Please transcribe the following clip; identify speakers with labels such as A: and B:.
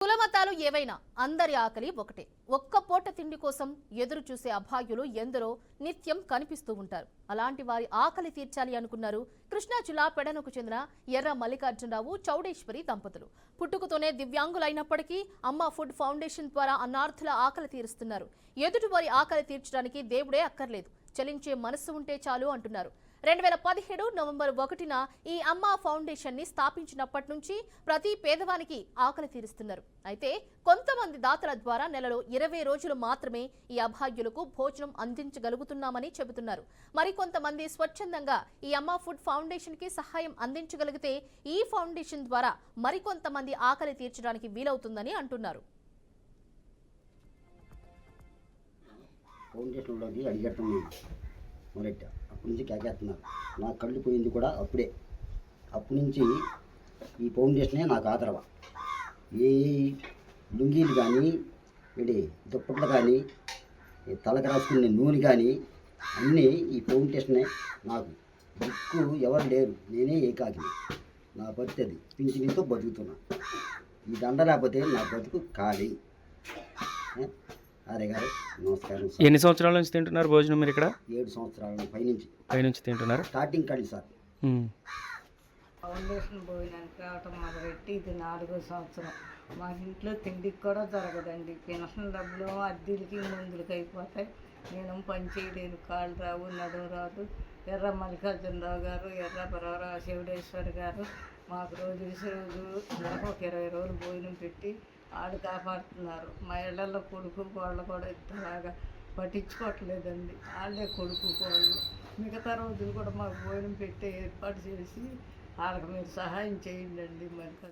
A: కులమతాలు ఏవైనా అందరి ఆకలి ఒకటే. ఒక్క పూట తిండి కోసం ఎదురు చూసే అభాగ్యులు ఎందరో నిత్యం కనిపిస్తూ ఉంటారు. అలాంటి వారి ఆకలి తీర్చాలి అనుకున్నారు కృష్ణా జిల్లా పెడనకు చెందిన ఎర్ర మల్లికార్జునరావు చౌడేశ్వరి దంపతులు. పుట్టుకతోనే దివ్యాంగులైనప్పటికీ అమ్మ ఫుడ్ ఫౌండేషన్ ద్వారా అన్నార్థుల ఆకలి తీరుస్తున్నారు. ఎదుటి వారి ఆకలి తీర్చడానికి దేవుడే అక్కర్లేదు, చలించే మనస్సు ఉంటే చాలు అంటున్నారు. 2017 నవంబర్ 1న ఈ అమ్మ ఫౌండేషన్ ని స్థాపించినప్పటి నుంచి ప్రతి పేదవానికి ఆకలి తీరుస్తున్నారు. అయితే కొంతమంది దాతల ద్వారా నెలలో 20 రోజులు మాత్రమే ఈ అభాగ్యులకు భోజనం అందించగలుగుతున్నామని చెబుతున్నారు. మరికొంతమంది స్వచ్ఛందంగా ఈ అమ్మ ఫుడ్ ఫౌండేషన్ కి సహాయం అందించగలిగితే ఈ ఫౌండేషన్ ద్వారా మరికొంతమంది ఆకలి తీర్చడానికి వీలవుతుందని అంటున్నారు.
B: ఫౌండేషన్లోకి అడిగేస్తున్నాను మొదట అప్పటి నుంచి కేకేస్తున్నారు. నా కళ్ళు పోయింది కూడా అప్పుడే. అప్పటి నుంచి ఈ ఫౌండేషనే నాకు ఆదరవ. ఏ లుంగీలు కానీ దుప్పట్లు కానీ తలకు రాసుకునే నూనె కానీ అన్నీ ఈ ఫౌండేషనే నాకు. దిక్కు ఎవరు లేరు, నేనే ఏకాకిని. నా బతుకు అది పింఛనితో బతుకుతున్నా. ఈ దండ లేకపోతే నా బతుకు ఖాళీ. అరే గారు నమస్కారం.
C: ఎన్ని సంవత్సరాల నుంచి తింటున్నారు భోజనం మీరు ఇక్కడ?
B: 7 సంవత్సరాల పైనుంచి
C: తింటున్నారు.
B: స్టార్టింగ్ కాదు సార్.
D: ఫౌండేషన్ భోజనానికి రావటం మొదలెట్టి ఇది 4వ సంవత్సరం. మా ఇంట్లో తిండికి కూడా జరగదండి. పెన్షన్ డబ్బులు అద్దెలకి మందులకి అయిపోతాయి. నేను పని చేయలేను, కాళ్ళు రావు, నడుము రాదు. ఎర్ర మల్లికార్జునరావు గారు, ఎర్ర బరవరావు చౌడేశ్వరి గారు మాకు రోజు నెలకు ఒక 20 రోజులు భోజనం పెట్టి ఆడు కాపాడుతున్నారు. మా ఇళ్లలో కొడుకు కోళ్ళు కూడా ఇంతలాగా పట్టించుకోవట్లేదండి. వాళ్ళే కొడుకు కోళ్ళు. మిగతా రోజులు కూడా మాకు భోజనం పెట్టే ఏర్పాటు చేసి వాళ్ళకి మీరు సహాయం చేయండి. మరి